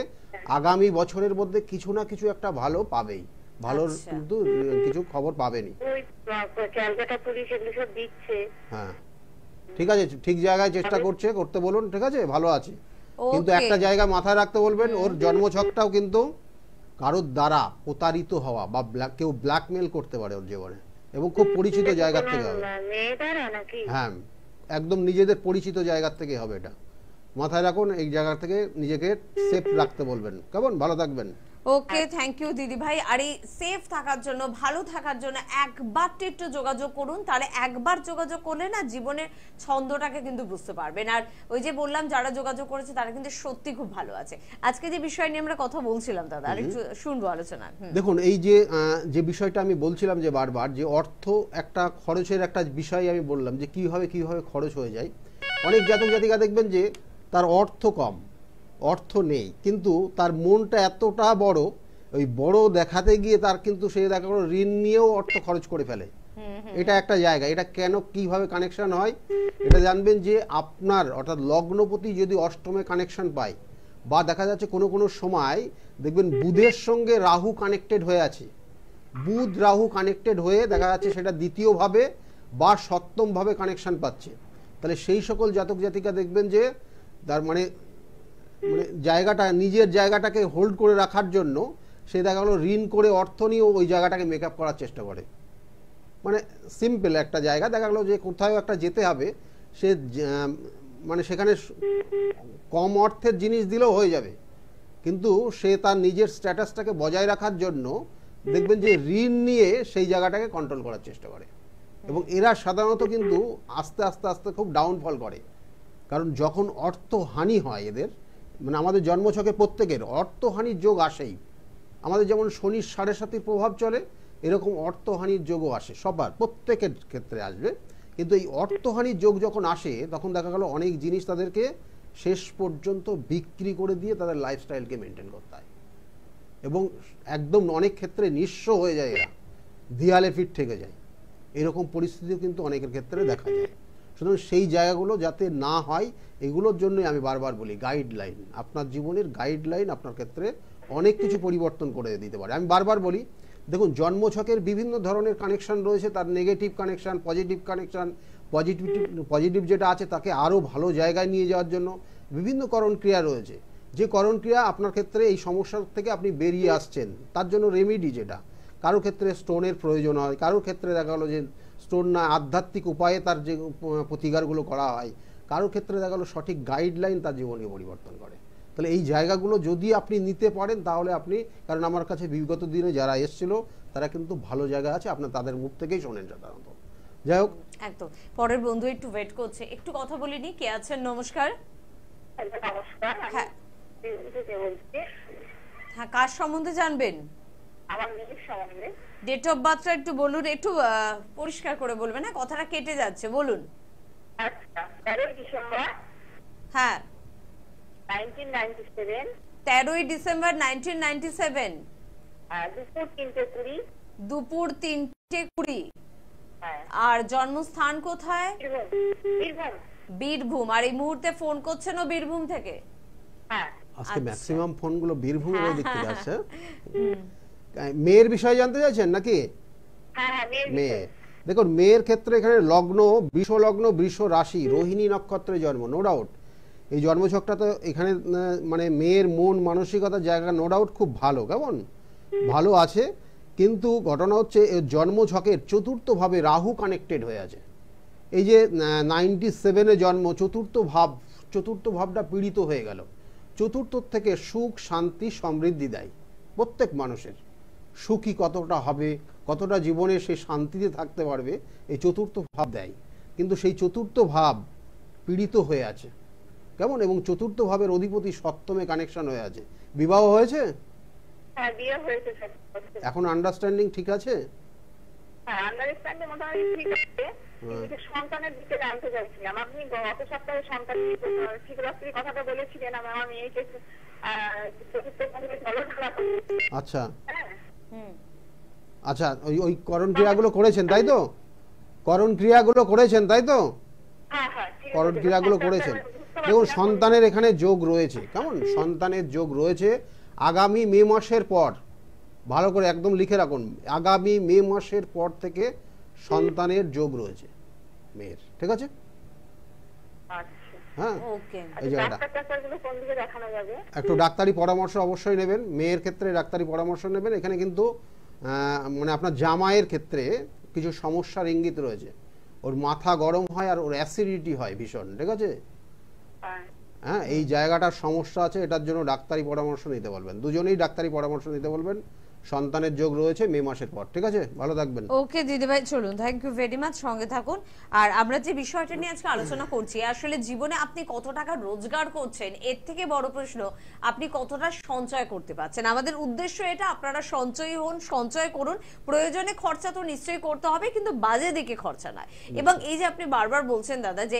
আগামী বছরের মধ্যে কিছু না কিছু একটা ভালো পাবেই। ভালো কিন্তু কিছু খবর পাবেনি। হ্যাঁ, ঠিক আছে, ঠিক জায়গায় চেষ্টা করতে বলুন। ঠিক আছে, ভালো আছে। কিন্তু একটা জায়গা মাথায় রাখতে বলবেন, ওর জন্মছকটাও কিন্তু কারোর দ্বারা প্রতারিত হওয়া বা কেউ ব্ল্যাকমেল করতে পারে ওর জীবনে, এবং খুব পরিচিত জায়গা থেকে হবে। হ্যাঁ, একদম নিজেদের পরিচিত জায়গা থেকে হবে। এটা মাথায় রাখুন। এই জায়গা থেকে নিজেকে সেফ রাখতে বলবেন। কেমন? ভালো থাকবেন। ওকে, থ্যাংক ইউ দিদি ভাই। আর এই সেফ থাকার জন্য, ভালো থাকার জন্য একবার একটু যোগাযোগ করুন। তাহলে একবার যোগাযোগ করলে না জীবনের ছন্দটাকে কিন্তু বুঝতে পারবেন। আর ওই যে বললাম, যারা যোগাযোগ করেছে তারা কিন্তু সত্যি খুব ভালো আছে। আজকে যে বিষয় নিয়ে আমরা কথা বলছিলাম দাদা, আর একটু শুনবো আলোচনা। দেখুন, এই যে বিষয়টা আমি বলছিলাম যে বারবার যে অর্থ একটা খরচের একটা বিষয় আমি বললাম যে কিভাবে খরচ হয়ে যায়। অনেক জাতক জাতিকা দেখবেন যে তার অর্থ কম, অর্থ নেই, কিন্তু তার মনটা এতটা বড় ওই বড় দেখাতে গিয়ে তার কিন্তু সে দেখা গেলো ঋণ নিয়েও অর্থ খরচ করে ফেলে। এটা একটা জায়গা। এটা কেন কিভাবে কানেকশন হয় এটা জানবেন যে আপনার অর্থাৎ লগ্নপতি যদি অষ্টমে কানেকশন পায় বা দেখা যাচ্ছে কোনো কোনো সময় দেখবেন বুধের সঙ্গে রাহু কানেক্টেড হয়ে আছে, বুধ রাহু কানেক্টেড হয়ে দেখা যাচ্ছে সেটা দ্বিতীয়ভাবে বা সপ্তমভাবে কানেকশন পাচ্ছে, তাহলে সেই সকল জাতক জাতিকা দেখবেন যে তার মানে জায়গাটা নিজের জায়গাটাকে হোল্ড করে রাখার জন্য সে দেখা গেলো ঋণ করে অর্থ নিয়ে ওই জায়গাটাকে মেকআপ করার চেষ্টা করে। মানে সিম্পল একটা জায়গা দেখা গেলো যে কোথাও একটা যেতে হবে, সে মানে সেখানে কম অর্থের জিনিস দিলেও হয়ে যাবে, কিন্তু সে তার নিজের স্ট্যাটাসটাকে বজায় রাখার জন্য দেখবেন যে ঋণ নিয়ে সেই জায়গাটাকে কন্ট্রোল করার চেষ্টা করে। এবং এরা সাধারণত কিন্তু আস্তে আস্তে আস্তে খুব ডাউনফল করে, কারণ যখন অর্থহানি হয় এদের, মানে আমাদের জন্মছকে প্রত্যেকের অর্থহানির যোগ আসেই। আমাদের যেমন শনির 7.5 প্রভাব চলে, এরকম অর্থহানির যোগও আসে, সবার প্রত্যেকের ক্ষেত্রে আসবে। কিন্তু এই অর্থহানির যোগ যখন আসে তখন দেখা গেল অনেক জিনিস তাদেরকে শেষ পর্যন্ত বিক্রি করে দিয়ে তাদের লাইফস্টাইলকে মেনটেন করতে হয়, এবং একদম অনেক ক্ষেত্রে নিঃস্ব হয়ে যায়, এরা দেয়ালে ফিট থেকে যায়। এরকম পরিস্থিতিও কিন্তু অনেকের ক্ষেত্রে দেখা যায়। সুতরাং সেই জায়গাগুলো যাতে না হয় এগুলোর জন্যই আমি বারবার বলি গাইডলাইন, আপনার জীবনের গাইডলাইন আপনার ক্ষেত্রে অনেক কিছু পরিবর্তন করে দিতে পারে। আমি বারবার বলি দেখুন জন্মছকের বিভিন্ন ধরনের কানেকশন রয়েছে, তার negative connection, positive connection, positive যেটা আছে তাকে আরও ভালো জায়গায় নিয়ে যাওয়ার জন্য বিভিন্ন করণ ক্রিয়া রয়েছে। যে করণ ক্রিয়া আপনার ক্ষেত্রে এই সমস্যার থেকে আপনি বেরিয়ে আসছেন তার জন্য রেমেডি, যেটা কারোর ক্ষেত্রে স্টোনের প্রয়োজন হয়, কারোর ক্ষেত্রে দেখা গেলো যে স্টোন না আধ্যাত্মিক উপায়ে তার যে প্রতিকারগুলো করা হয়, কারোর ক্ষেত্রে দেখা গেলো সঠিক গাইডলাইন তার জীবনকে পরিবর্তন করে। তাহলে এই জায়গাগুলো যদি আপনি নিতে পারেন তাহলে আপনি, কারণ আমার কাছে বিগত দিনে যারা এসেছিল তারা কিন্তু ভালো জায়গা আছে, আপনার তাদের মুখ থেকেই শোনেন সাধারণত। যাই হোক, একদম পরের বন্ধু একটু ওয়েট করছে, একটু কথা বলিনি। কে আছেন? নমস্কার। নমস্কার, হ্যাঁ বলছি হ্যাঁ, কার সম্বন্ধে জানবেন? আমার মেয়ের সম্বন্ধে। ডেট অফ বার্থটা একটু বলুন, একটু পরিষ্কার করে বলবেন, হ্যাঁ কথাটা কেটে যাচ্ছে, বলুন। আচ্ছা, 13 ডিসেম্বর হ্যাঁ 1997, 13ই ডিসেম্বর 1997, দুপুর 3:20। দুপুর 3:20। হ্যাঁ, আর জন্মস্থান কোথায়? বীরভূম। বীরভূম। আর এই মুহূর্তে ফোন করছেনও বীরভূম থেকে? হ্যাঁ, আজকে আচ্ছা। ম্যাক্সিমাম ফোনগুলো বীরভূমের ওই দিক থেকে আসছে। মেয়ের বিষয়ে জানতে চাইছেন নাকি? হ্যাঁ হ্যাঁ, মেয়ে, দেখুন মেয়ের ক্ষেত্রে এখানে লগ্ন বৃষ লগ্ন, বৃষ রাশি, রোহিণী নক্ষত্রে জন্ম, নো ডাউট এই জন্মছকটা তো এখানে মানে মেয়ের মন মানসিকতার জায়গা নো ডাউট খুব ভালো, কেমন ভালো আছে। কিন্তু ঘটনা হচ্ছে জন্মছকের চতুর্থভাবে রাহু কানেক্টেড হয়ে আছে। এই যে 97-এ জন্ম, চতুর্থ ভাবটা পীড়িত হয়ে গেল। চতুর্থ থেকে সুখ, শান্তি, সমৃদ্ধি দেয় প্রত্যেক মানুষের। সুখী কতটা হবে, কতটা জীবনে সে শান্তিতে থাকতে পারবে, এই চতুর্থ ভাব দেয়। কিন্তু সেই চতুর্থ ভাব পীড়িত হয়ে আছে, কেমন, এবং চতুর্থ ভাবের অধিপতি সপ্তমে কানেকশন হয়ে আছে। বিবাহ হয়েছে? হ্যাঁ, বিয়ে হয়েছে স্যার। এখন আন্ডারস্ট্যান্ডিং ঠিক আছে? হ্যাঁ, আন্ডারস্ট্যান্ডিং মোটামুটি ঠিক আছে, কিন্তু সন্তানের দিকে জানতে চাইছিলাম। আপনি গত সপ্তাহে সন্তান ঠিক রাত্রির কথাটা বলেছিলেন, আমার মেয়েকে চতুর্থ ভাবে জলধারা। আচ্ছা হ্যাঁ, আচ্ছা, ওই করণ ক্রিয়াগুলো করেছেন তাই তো? করণ ক্রিয়াগুলো করেছেন তাই তো? হ্যাঁ হ্যাঁ, ঠিক আছে। করণ ক্রিয়াগুলো করেছেন। দেখুন সন্তানের এখানে যোগ রয়েছে, কেমন সন্তানের যোগ রয়েছে আগামী মে মাসের পর, ভালো করে একদম লিখে রাখুন, আগামী মে মাসের পর থেকে সন্তানের যোগ রয়েছে মেয়ের, ঠিক আছে? আচ্ছা, হ্যাঁ, ওকে। এই জায়গাটা ডাক্তারগুলো কোন দিকে দেখানো যাবে? একটু ডাক্তারি পরামর্শ অবশ্যই নেবেন, মেয়ের ক্ষেত্রে ডাক্তারি পরামর্শ নেবেন। এখানে কিন্তু মানে আপনার জামাইয়ের ক্ষেত্রে কিছু সমস্যার ইঙ্গিত রয়েছে, ওর মাথা গরম হয় আর ওর অ্যাসিডিটি হয় ভীষণ, ঠিক আছে? হ্যাঁ, হ্যাঁ, এই জায়গাটার সমস্যা আছে, এটার জন্য ডাক্তারি পরামর্শ নিতে বলবেন, দুজনেই ডাক্তারি পরামর্শ নিতে বলবেন। সন্তানের যোগ রয়েছে মে মাসের পর। ঠিক আছে, ভালো থাকবেন। ওকে দিদিভাই, চলুন, থ্যাংক ইউ ভেরি মাচ, সঙ্গে থাকুন। আর আমরা যে বিষয়টা নিয়ে আজকে আলোচনা করছি, আসলে জীবনে আপনি কত টাকা রোজগার করছেন, এর থেকে বড় প্রশ্ন আপনি কতটা সঞ্চয় করতে পারছেন। আমাদের উদ্দেশ্য এটা, আপনারা সঞ্চয়ী হন, সঞ্চয় করুন, প্রয়োজনে খরচা তো নিশ্চয়ই করতে হবে, কিন্তু বাজে দিকে খরচা নয়। এবং এই যে আপনি বারবার বলছেন দাদা যে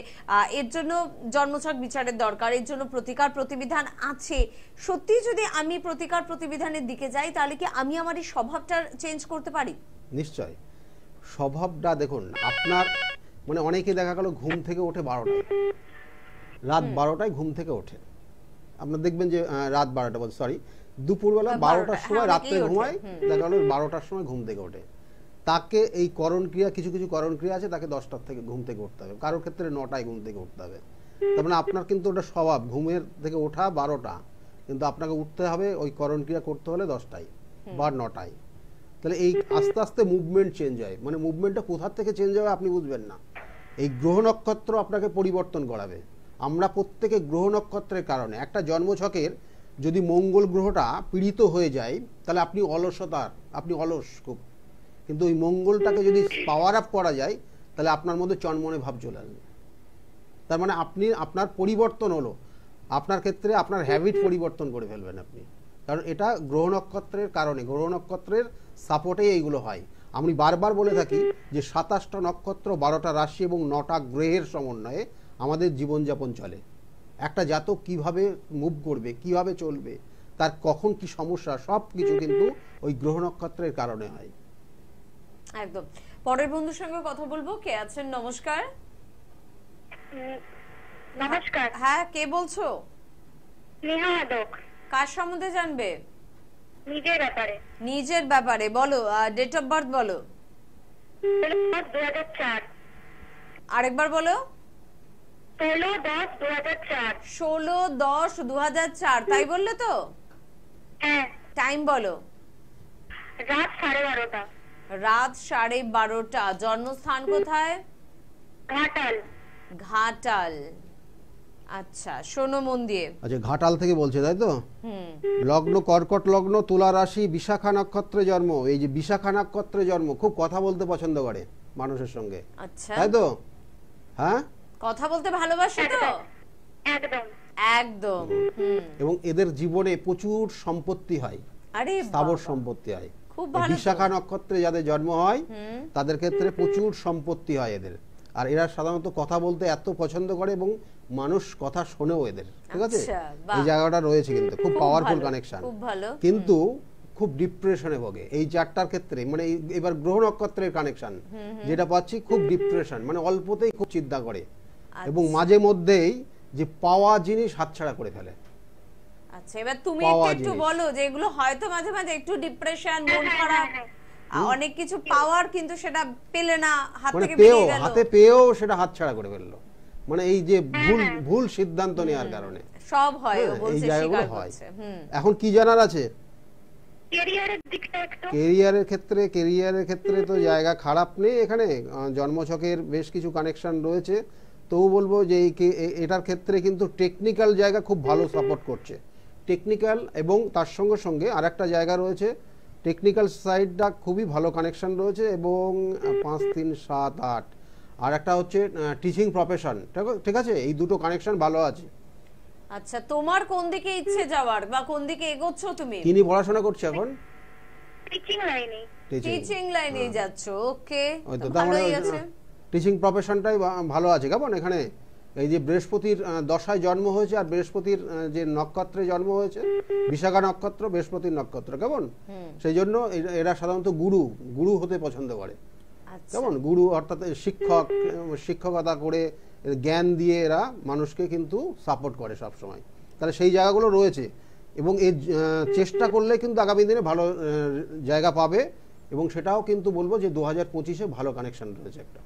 এর জন্য জন্মছক বিচারের দরকার, এর জন্য প্রতিকার প্রতিবিধান আছে, সত্যি যদি আমি প্রতিকার প্রতিবিধানের দিকে যাই, তাহলে কি আমি আমার এই স্বভাবটা চেঞ্জ করতে পারি? নিশ্চয়। স্বভাবটা দেখুন, আপনার মানে অনেকে দেখা গেল ঘুম থেকে ওঠে 12টায়, রাত 12টায় ঘুম থেকে ওঠে। আপনার দেখবেন যে রাত 12টা বল সরি দুপুরবেলা 12টার সময় রাত্রে ঘুমায়, দেখা গেল 12টার সময় ঘুম থেকে ওঠে। তাকে এই করণ ক্রিয়া, কিছু কিছু করণ ক্রিয়া আছে, তাকে 10টার থেকে ঘুম থেকে উঠতে হবে, কারোর ক্ষেত্রে 9টায় ঘুম থেকে উঠতে হবে। তার মানে আপনার কিন্তু ওটা স্বভাব, ঘুমের থেকে ওঠা 12টা, কিন্তু আপনাকে উঠতে হবে ওই করণ ক্রিয়া করতে হলে 10টায় বা 9টায়। তাহলে এই আস্তে আস্তে মুভমেন্ট চেঞ্জ হয়, মানে মুভমেন্টটা কোথা থেকে চেঞ্জ হবে আপনি বুঝবেন না। এই গ্রহ নক্ষত্র আপনাকে পরিবর্তন করাবে। আমরা প্রত্যেকে গ্রহ নক্ষত্রের কারণে, একটা জন্মছকের যদি মঙ্গল গ্রহটা পীড়িত হয়ে যায়, তাহলে আপনি আপনি অলস খুব, কিন্তু ওই মঙ্গলটাকে যদি পাওয়ার আপ করা যায়, তাহলে আপনার মধ্যে চনমনে ভাব চলে আসবে। তার মানে আপনার পরিবর্তন হলো, আপনার ক্ষেত্রে আপনার হ্যাবিট পরিবর্তন করে ফেলবেন আপনি, কারণ এটা গ্রহ নক্ষত্রের কারণে, গ্রহ নক্ষত্রের সাপোর্টেই এইগুলো হয়। আমি বারবার বলে থাকি যে 27টা নক্ষত্র, 12টা রাশি এবং 9টা গ্রহের সমন্বয়ে আমাদের জীবনযাপন চলে। একটা জাতক কিভাবে মুভ করবে, কিভাবে চলবে, তার কখন কি সমস্যা, সব কিছু কিন্তু ওই গ্রহ নক্ষত্রের কারণে হয়। একদম। পরের বন্ধুর সঙ্গে কথা বলবো, কে আছেন? নমস্কার। নমস্কার। হ্যাঁ, কে বলছো? নেহা আদক। কার সম্বন্ধে জানবে? নিজের ব্যাপারে। নিজের ব্যাপারে বলো, ডেট অফ বার্থ বলো। 2004। আরেকবার বলো। 16/10/2004। 16/10/2004, তাই বললে তো? হ্যাঁ। টাইম বলো। রাত 12:30। রাত 12:30। জন্মস্থান কোথায়? ঘাটাল। ঘাটাল। আচ্ছা, শোনো মন দিয়ে। আচ্ছা, ঘাটাল থেকে বলছে তাই তো? লগ্ন কর্কট লগ্ন, তুলা রাশি, বিশাখা নক্ষত্রে জন্ম। এই যে বিশাখা নক্ষত্রে জন্ম, খুব কথা বলতে পছন্দ করে মানুষের সঙ্গে, আচ্ছা, তাই তো? হ্যাঁ, কথা বলতে ভালোবাসে তো? একদম। একদম। এবং এদের জীবনে প্রচুর সম্পত্তি হয়, আরে স্থাবর বাবা, সম্পত্তি হয়। খুব ভালো তো। বিশাখা নক্ষত্রে যাদের জন্ম হয় তাদের ক্ষেত্রে প্রচুর সম্পত্তি হয় এদের। আর এরা সাধারণত কথা বলতে এত পছন্দ করে এবং মানুষ কথা শোনেও এদের। ঠিক আছে, আচ্ছা, বাহ। এই জায়গাটা রয়েছে কিন্তু খুব খুব পাওয়ারফুল ভালো, কানেকশন। খুব ভালো। কিন্তু খুব ডিপ্রেশনে ভোগে এই চারটার ক্ষেত্রে, মানে এবার গ্রহ নক্ষত্রের কানেকশন যেটা পাচ্ছি, খুব ডিপ্রেশন, মানে অল্পতেই খুব চিন্তা করে এবং মাঝে মধ্যেই যে পাওয়া জিনিস হাতছাড়া করে ফেলে। আচ্ছা, এবার তুমি পাওয়া একটু জিনিস। বলো যে এগুলো হয়তো মাঝে মাঝে একটু ডিপ্রেশন, মন খারাপ, অনেক কিছু পাওয়ার কিন্তু সেটা পেলে না, হাত মানে থেকে বেরিয়ে গেল। হাতে পেয়েও সেটা হাতছাড়া করে ফেললো, মানে এই যে ভুল সিদ্ধান্ত নেওয়ার কারণে সব হয়, ও হ্যাঁ, এই বলছে, জায়গাগুলো স্বীকার হয়। করছে। এখন কি জানার আছে? ক্যারিয়ারের দিকটা একটু। কেরিয়ারের ক্ষেত্রে তো জায়গা খারাপ নেই এখানে, জন্মছকের বেশ কিছু কানেকশন রয়েছে। তবু বলবো যে এটার ক্ষেত্রে কিন্তু টেকনিক্যাল জায়গা খুব ভালো সাপোর্ট করছে, টেকনিক্যাল, এবং তার সঙ্গে সঙ্গে আরেকটা জায়গা রয়েছে, টেকনিক্যাল সাইডটা খুবই ভালো কানেকশন রয়েছে, এবং 5, 3, 7, 8 আর একটা হচ্ছে টিচিং প্রফেশন। ঠিক আছে, এই দুটো কানেকশন ভালো আছে। আচ্ছা, তোমার কোন দিকে ইচ্ছে যাওয়ার বা কোন দিকে এগোচ্ছ তুমি? তিনি পড়াশোনা করছে এখন টিচিং লাইনে। টিচিং লাইনে যাচ্ছ, ওকে, ওই তো, তার মানে ভালোই আছে। টিচিং প্রফেশনটাই ভালো আছে। কেমন এখানে এই যে বৃহস্পতির দশায় জন্ম হয়েছে, আর বৃহস্পতির যে নক্ষত্রে জন্ম হয়েছে, বিশাখা নক্ষত্র, বৃহস্পতির নক্ষত্র, কেমন সেই জন্য এরা সাধারণত গুরু হতে পছন্দ করে। আচ্ছা, কেমন গুরু অর্থাৎ শিক্ষকতা করে জ্ঞান দিয়ে এরা মানুষকে কিন্তু সাপোর্ট করে সব সময়। তাহলে সেই জায়গাগুলো রয়েছে, এবং এই চেষ্টা করলে কিন্তু আগামী দিনে ভালো জায়গা পাবে, এবং সেটাও কিন্তু বলবো যে 2025-এ ভালো কানেকশন রয়েছে একটা।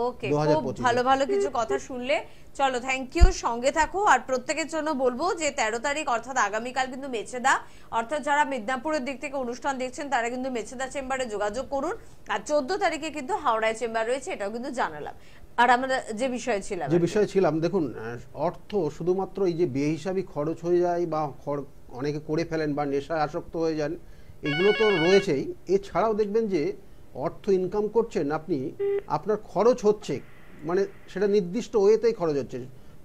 ওকে, 2025 খুব ভালো ভালো কিছু কথা শুনলে। চলো, থ্যাংক ইউ, সঙ্গে থাকো। আর প্রত্যেকের জন্য বলবো যে 13 তারিখ অর্থাৎ আগামীকাল কিন্তু মেছেদা, অর্থাৎ যারা মিদনাপুরের দিক থেকে অনুষ্ঠান দেখছেন তারা কিন্তু মেছেদা চেম্বারে যোগাযোগ করুন। আর 14 তারিখে কিন্তু হাওড়ায় চেম্বার রয়েছে, এটাও কিন্তু জানালাম। আর আমরা যে বিষয়ে ছিলাম, দেখুন, অর্থ শুধুমাত্র এই যে বেহিসাবি খরচ হয়ে যায় বা অনেকে করে ফেলেন বা নেশায় আসক্ত হয়ে যান, এগুলো তো রয়েছেই। এছাড়াও দেখবেন যে অর্থ ইনকাম করছেন আপনি, আপনার খরচ হচ্ছে, মানে সেটা নির্দিষ্ট ওয়েতেই খরচ হচ্ছে,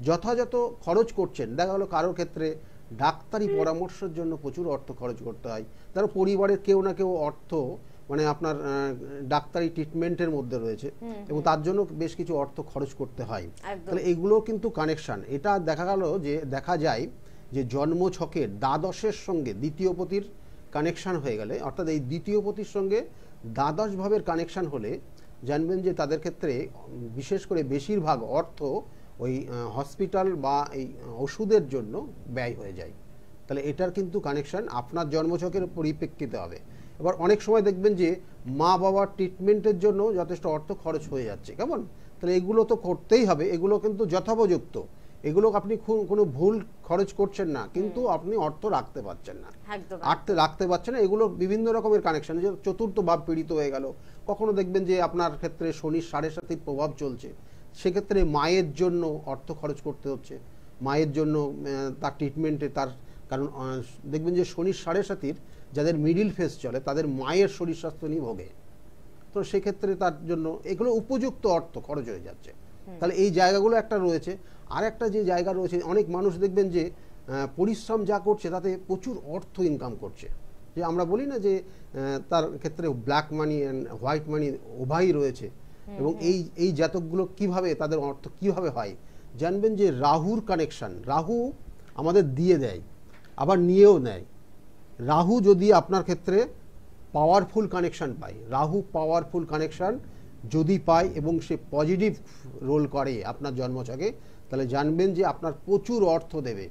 যথাযথ খরচ করছেন। দেখা গেলো কারোর ক্ষেত্রে ডাক্তারি পরামর্শের জন্য প্রচুর অর্থ খরচ করতে হয়, তার পরিবারের কেউ না কেউ অর্থ মানে আপনার ডাক্তারি ট্রিটমেন্টের মধ্যে রয়েছে এবং তার জন্য বেশ কিছু অর্থ খরচ করতে হয়। তাহলে এগুলো কিন্তু কানেকশন। এটা দেখা গেল যে দেখা যায় যে জন্ম ছকের দ্বাদশের সঙ্গে দ্বিতীয় পতির কানেকশন হয়ে গেলে, অর্থাৎ এই দ্বিতীয় পতির সঙ্গে দ্বাদশ ভাবের কানেকশন হলে জানবেন যে তাদের ক্ষেত্রে বিশেষ করে বেশিরভাগ অর্থ ওই হসপিটাল বা এই ওষুধের জন্য ব্যয় হয়ে যায়। তাহলে এটার কিন্তু কানেকশন আপনার জন্মছকের পরিপ্রেক্ষিতে হবে। এবার অনেক সময় দেখবেন যে মা বাবার ট্রিটমেন্টের জন্য যথেষ্ট অর্থ খরচ হয়ে যাচ্ছে, কেমন? তাহলে এগুলো তো করতেই হবে, এগুলো কিন্তু যথোপযুক্ত, এগুলো আপনি কোনো ভুল খরচ করছেন না, কিন্তু আপনি অর্থ রাখতে পারছেন না, রাখতে পারছেন না। এগুলো বিভিন্ন রকমের কানেকশন। যে চতুর্থ ভাব পীড়িত হয়ে গেল, কখনো দেখবেন যে আপনার ক্ষেত্রে শনির 7.5 প্রভাব চলছে, সেক্ষেত্রে মায়ের জন্য অর্থ খরচ করতে হচ্ছে, মায়ের জন্য তার ট্রিটমেন্টে তার, কারণ দেখবেন যে শনির 7.5 যাদের মিডিল ফেজ চলে তাদের মায়ের শরীর স্বাস্থ্য নিয়ে ভোগে, তো সেক্ষেত্রে তার জন্য এগুলো উপযুক্ত অর্থ খরচ হয়ে যাচ্ছে। তাহলে এই জায়গাগুলো একটা রয়েছে। আর একটা যে জায়গা রয়েছে, অনেক মানুষ দেখবেন যে পরিশ্রম যা করছে তাতে প্রচুর অর্থ ইনকাম করছে, যে আমরা বলি না যে তার ক্ষেত্রে ব্ল্যাক মানি অ্যান্ড হোয়াইট মানি উভয়ই রয়েছে। এবং এই জাতকগুলো কিভাবে তাদের অর্থ কিভাবে হয় জানবেন যে রাহুর কানেকশন, রাহু আমাদের দিয়ে দেয় আবার নিয়েও নেয়। রাহু যদি আপনার ক্ষেত্রে পাওয়ারফুল কানেকশন পায়, রাহু পাওয়ারফুল কানেকশন যদি পায় এবং সে পজিটিভ রোল করে আপনার জন্মছকে, তাহলে জানবেন যে আপনার প্রচুর অর্থ দেবে।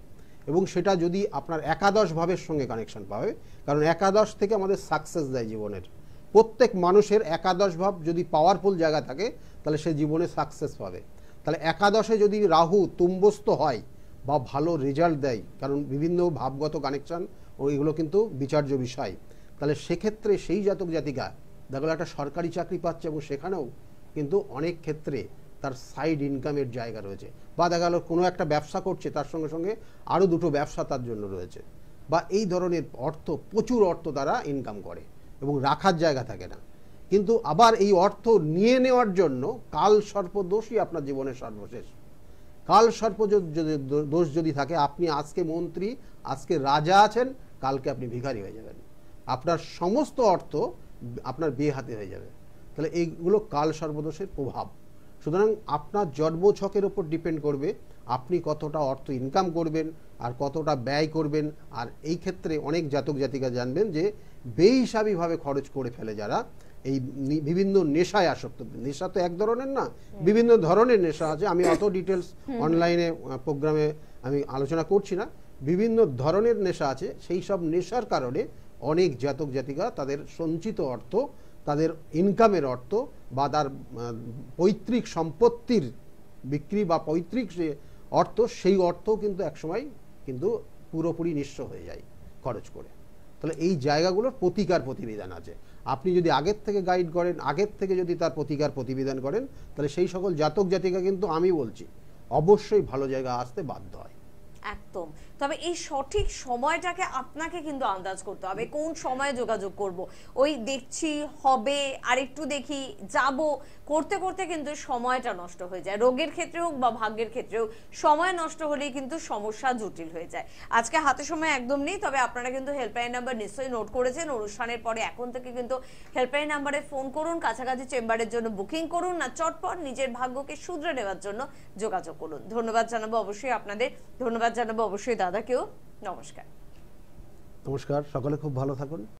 এবং সেটা যদি আপনার একাদশ ভাবের সঙ্গে কানেকশন পাবে, কারণ একাদশ থেকে আমাদের সাকসেস দেয় জীবনের। প্রত্যেক মানুষের একাদশ ভাব যদি পাওয়ারফুল জায়গা থাকে তাহলে সে জীবনে সাকসেস পাবে। তাহলে একাদশে যদি রাহু তুম্বস্থ হয় বা ভালো রেজাল্ট দেয়, কারণ বিভিন্ন ভাবগত কানেকশন ও এগুলো কিন্তু বিচার্য বিষয়, তাহলে সেক্ষেত্রে সেই জাতক জাতিকা দেখা গেলো একটা সরকারি চাকরি পাচ্ছে এবং সেখানেও কিন্তু অনেক ক্ষেত্রে তার সাইড ইনকামের জায়গা রয়েছে, বা দেখা গেলো কোনো একটা ব্যবসা করছে তার সঙ্গে সঙ্গে আরও দুটো ব্যবসা তার জন্য রয়েছে, বা এই ধরনের অর্থ, প্রচুর অর্থ তারা ইনকাম করে এবং রাখার জায়গা থাকে না। কিন্তু আবার এই অর্থ নিয়ে নেওয়ার জন্য কাল সর্প দোষই আপনার জীবনের সর্বশেষ। কাল সর্প দোষ যদি থাকে, আপনি আজকে মন্ত্রী, আজকে রাজা আছেন, কালকে আপনি ভিখারি হয়ে যাবেন, আপনার সমস্ত অর্থ আপনার বিয়ে হাতে হয়ে যাবে। তাহলে এইগুলো কাল সর্বদোষের প্রভাব। সুতরাং আপনার জন্মছকের ওপর ডিপেন্ড করবে আপনি কতটা অর্থ ইনকাম করবেন আর কতটা ব্যয় করবেন। আর এই ক্ষেত্রে অনেক জাতক জাতিকা জানবেন যে বেহিসাবিভাবে খরচ করে ফেলে যারা, এই বিভিন্ন নেশায় আসক্ত। নেশা তো এক ধরনের না, বিভিন্ন ধরনের নেশা আছে, আমি অত ডিটেলস অনলাইনে প্রোগ্রামে আমি আলোচনা করছি না। বিভিন্ন ধরনের নেশা আছে, সেই সব নেশার কারণে অনেক জাতক জাতিকা তাদের সঞ্চিত অর্থ, তাদের ইনকামের অর্থ বা তার পৈতৃক সম্পত্তির বিক্রি বা পৈতৃক যে অর্থ, সেই অর্থ কিন্তু একসময় কিন্তু পুরোপুরি নিঃস্ব হয়ে যায় খরচ করে। তাহলে এই জায়গাগুলোর প্রতিকার প্রতিবিধান আছে। আপনি যদি আগের থেকে গাইড করেন, আগের থেকে যদি তার প্রতিকার প্রতিবিধান করেন, তাহলে সেই সকল জাতক জাতিকা কিন্তু আমি বলছি অবশ্যই ভালো জায়গা আসতে বাধ্য হয়। একদম। তবে এই সঠিক সময়টাকে আপনাকে কিন্তু আন্দাজ করতে হবে, কোন সময়ে যোগাযোগ করব। ওই দেখছি হবে আর একটু দেখি যাব করতে করতে কিন্তু সময়টা নষ্ট হয়ে যায়। রোগের ক্ষেত্রে হোক বা ভাগ্যের ক্ষেত্রে হোক, সময় নষ্ট হলেই কিন্তু সমস্যা জটিল হয়ে যায়। আজকে হাতে সময় একদম নেই, তবে আপনারা কিন্তু হেল্পলাইন নাম্বার নিশ্চয়ই নোট করেছেন। অনুষ্ঠানের পরে এখন থেকে কিন্তু হেল্পলাইন নাম্বারে ফোন করুন, কাছাকাছি চেম্বারের জন্য বুকিং করুন, না চটপট নিজের ভাগ্যকে শুধরে নেওয়ার জন্য যোগাযোগ করুন। ধন্যবাদ জানাবো অবশ্যই আপনাদের, ধন্যবাদ জানাবো অবশ্যই দাদাকেও। নমস্কার। নমস্কার, সকলে খুব ভালো থাকুন।